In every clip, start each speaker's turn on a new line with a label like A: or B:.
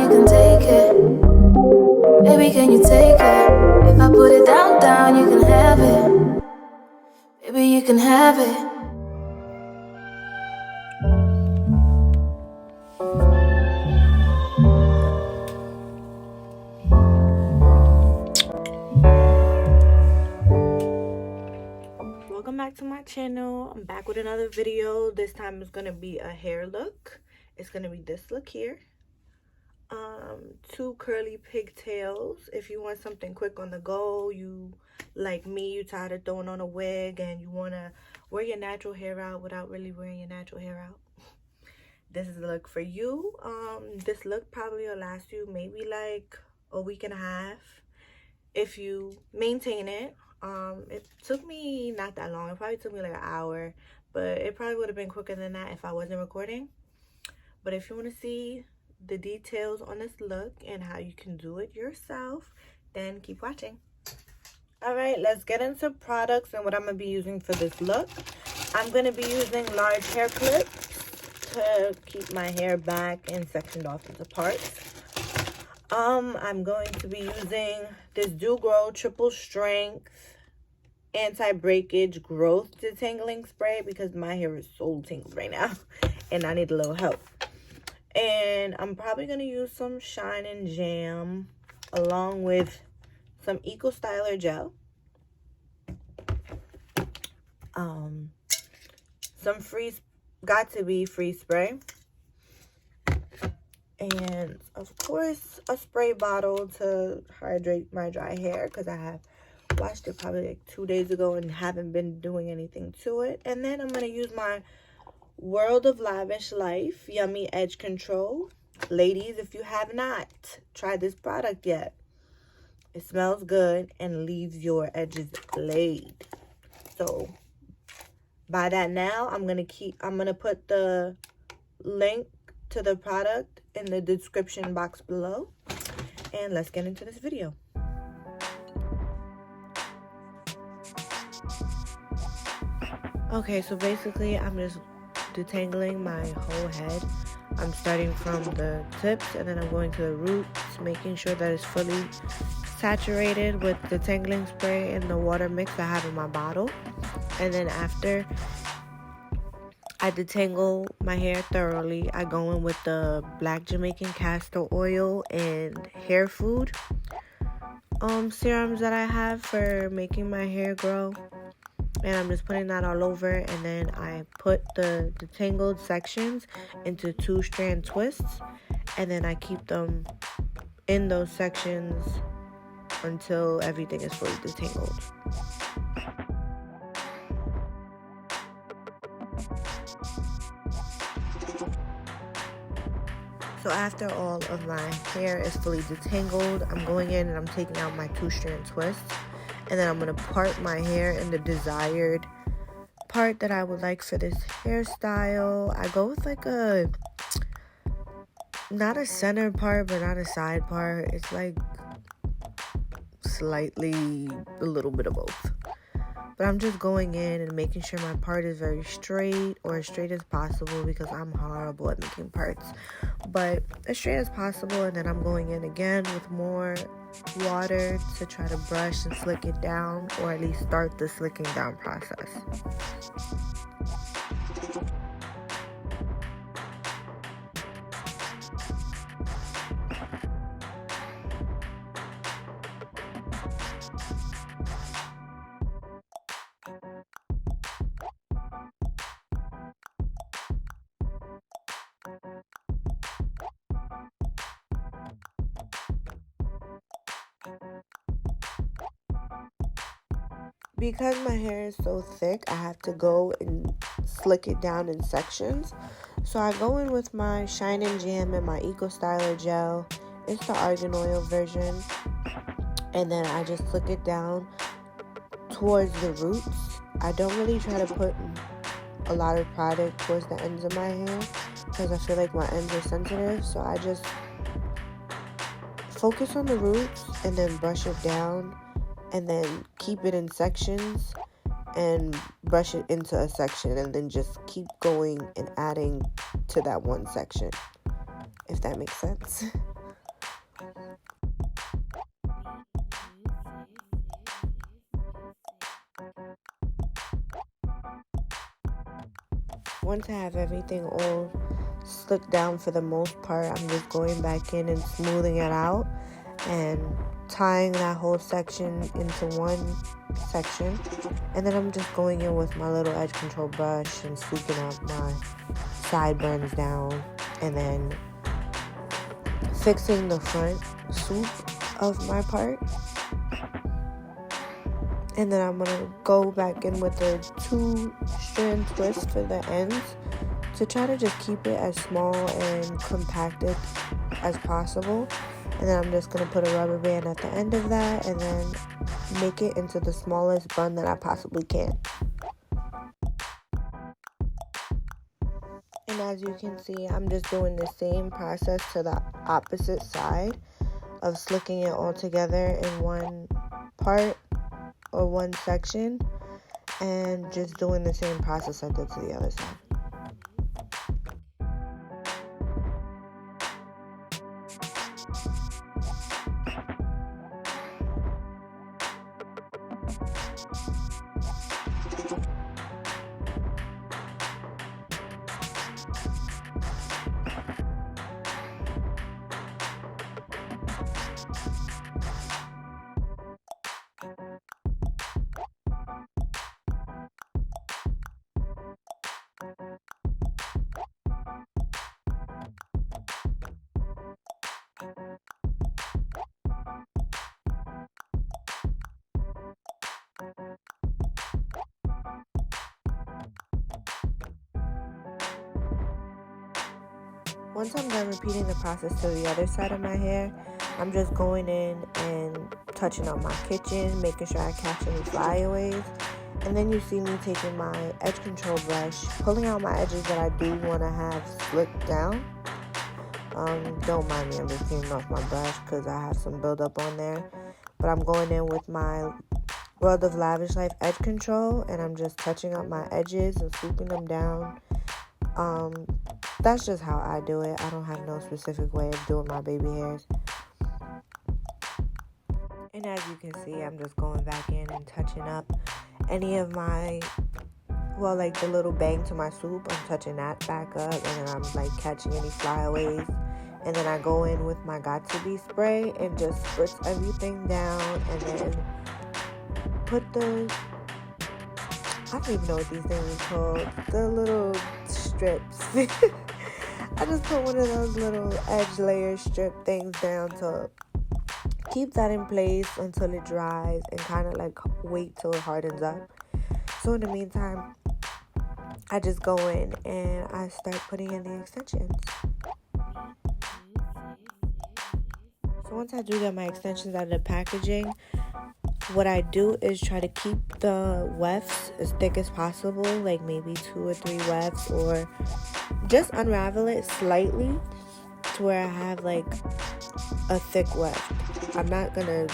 A: you can take it. Baby, can you take it? If I put it down, down, you can have it. Baby, you can have it.
B: Welcome back to my channel. I'm back with another video. This time it's gonna be a hair look. It's gonna be this look here. 2 curly pigtails. If you want something quick on the go, you like me, you tired of throwing on a wig and you want to wear your natural hair out without really wearing your natural hair out, this is the look for you. This look probably will last you maybe like a week and a half if you maintain it. It took me not that long. It probably took me like an hour, but it probably would have been quicker than that if I wasn't recording. But if you want to see the details on this look and how you can do it yourself, then keep watching. All right, let's get into products and what I'm going to be using for this look. I'm going to be using large hair clips to keep my hair back and sectioned off into parts. I'm going to be using this Do Grow Triple Strength Anti-Breakage Growth Detangling Spray because my hair is so tangled right now and I need a little help. And I'm probably going to use some Shine and Jam along with some Styler gel. Some got to be freeze spray. And of course a spray bottle to hydrate my dry hair because I have washed it probably like 2 days ago and haven't been doing anything to it. And then I'm going to use my World of Lavish Life Yummy Edge Control. Ladies, if you have not tried this product yet, it smells good and leaves your edges laid. So buy that now. I'm gonna put the link to the product in the description box below. And let's get into this video. Okay, so basically I'm just detangling my whole head. I'm starting from the tips and then I'm going to the roots, making sure that it's fully saturated with the detangling spray and the water mix I have in my bottle. And then after I detangle my hair thoroughly, I go in with the black Jamaican castor oil and hair food serums that I have for making my hair grow. And I'm just putting that all over, and then I put the detangled sections into 2-strand twists, and then I keep them in those sections until everything is fully detangled. So after all of my hair is fully detangled, I'm going in and I'm taking out my 2-strand twists. And then I'm going to part my hair in the desired part that I would like for this hairstyle. I go with like not a center part, but not a side part. It's like slightly a little bit of both. But I'm just going in and making sure my part is very straight, or as straight as possible, because I'm horrible at making parts. But as straight as possible, and then I'm going in again with more water to try to brush and slick it down, or at least start the slicking down process. Because my hair is so thick, I have to go and slick it down in sections. So I go in with my Shine and Jam and my Styler gel. It's the argan oil version. And then I just slick it down towards the roots. I don't really try to put a lot of product towards the ends of my hair because I feel like my ends are sensitive. So I just focus on the roots and then brush it down. And then keep it in sections and brush it into a section, and then just keep going and adding to that one section, if that makes sense. Once I have everything all slicked down for the most part, I'm just going back in and smoothing it out and tying that whole section into one section. And then I'm just going in with my little edge control brush and sweeping up my sideburns down, and then fixing the front swoop of my part. And then I'm going to go back in with a 2-strand twist for the ends to try to just keep it as small and compacted as possible. And then I'm just going to put a rubber band at the end of that and then make it into the smallest bun that I possibly can. And as you can see, I'm just doing the same process to the opposite side of slicking it all together in one part or one section, and just doing the same process I did to the other side. Once I'm done repeating the process to the other side of my hair, I'm just going in and touching up my kitchen, making sure I catch any flyaways. And then you see me taking my edge control brush, pulling out my edges that I do want to have slicked down. Don't mind me, I'm just cleaning off my brush because I have some buildup on there. But I'm going in with my World of Lavish Life edge control, and I'm just touching up my edges and swooping them down. That's just how I do it. I don't have no specific way of doing my baby hairs. And as you can see, I'm just going back in and touching up any of my, well, like the little bang to my swoop. I'm touching that back up, and then I'm like catching any flyaways. And then I go in with my Got To Be spray and just spritz everything down, and then put the, I don't even know what these things are called, the little strips. I just put one of those little edge layer strip things down to keep that in place until it dries and kind of like wait till it hardens up. So in the meantime, I just go in and I start putting in the extensions. So once I do get my extensions out of the packaging, what I do is try to keep the wefts as thick as possible, like maybe 2 or 3 wefts, or just unravel it slightly to where I have like a thick weft. I'm not gonna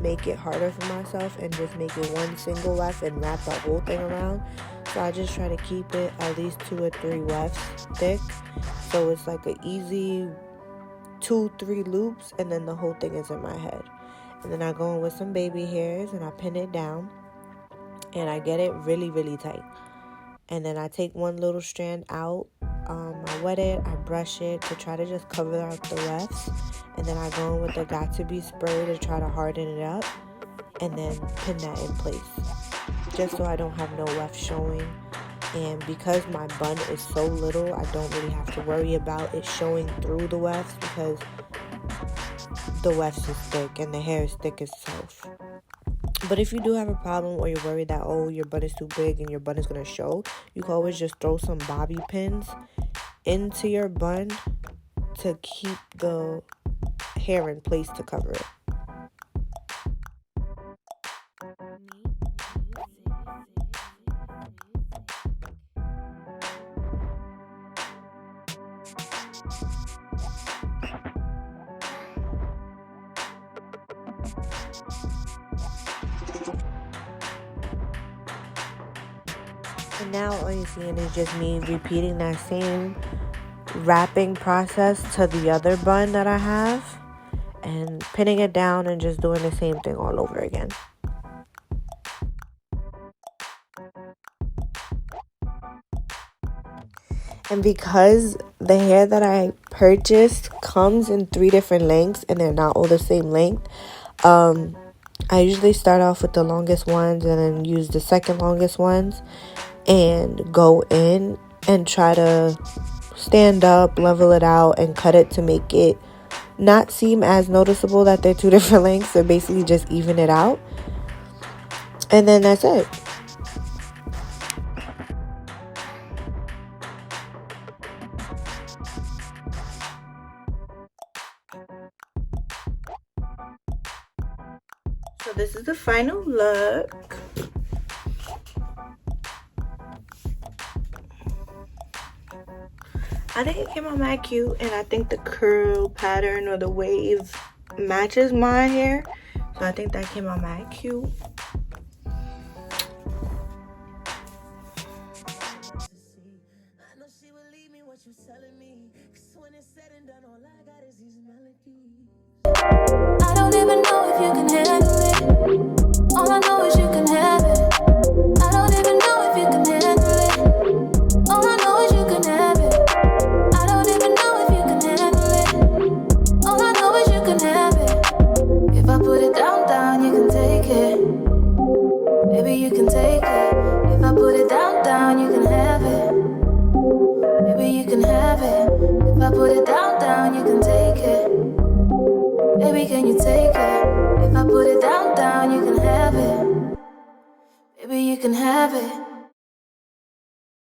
B: make it harder for myself and just make it one single weft and wrap the whole thing around. So I just try to keep it at least 2 or 3 wefts thick, so it's like an easy 2-3 loops, and then the whole thing is in my head. And then I go in with some baby hairs and I pin it down and I get it really, really tight. And then I take one little strand out, I wet it, I brush it to try to just cover up the wefts. And then I go in with the Got To Be spray to try to harden it up, and then pin that in place, just so I don't have no weft showing. And because my bun is so little, I don't really have to worry about it showing through the wefts, because the wefts is thick and the hair is thick itself. But if you do have a problem, or you're worried that, oh, your bun is too big and your bun is going to show, you can always just throw some bobby pins into your bun to keep the hair in place to cover it. And now all you're seeing is just me repeating that same wrapping process to the other bun that I have. and pinning it down and just doing the same thing all over again. And because the hair that I purchased comes in 3 different lengths and they're not all the same length, I usually start off with the longest ones and then use the second longest ones and go in and try to stand up, level it out, and cut it to make it not seem as noticeable that they're 2 different lengths. So basically just even it out. And then that's it. So this is the final look. I think it came out mad cute, and I think the curl pattern or the wave matches my hair. So I think that came out mad cute.
A: I don't even know if you can handle it. All I know is you can have it. I don't even know if you can handle it. All I know is you can have it. I don't even know if you can handle it. All I know is you can have it. If I put it down, you can take it. Baby, you can take it. If I put it down, you can have it. Baby, you can have it. If I put it down, you can take it. Baby, can you take it? If I put it down, you can have it. Baby, you can have it.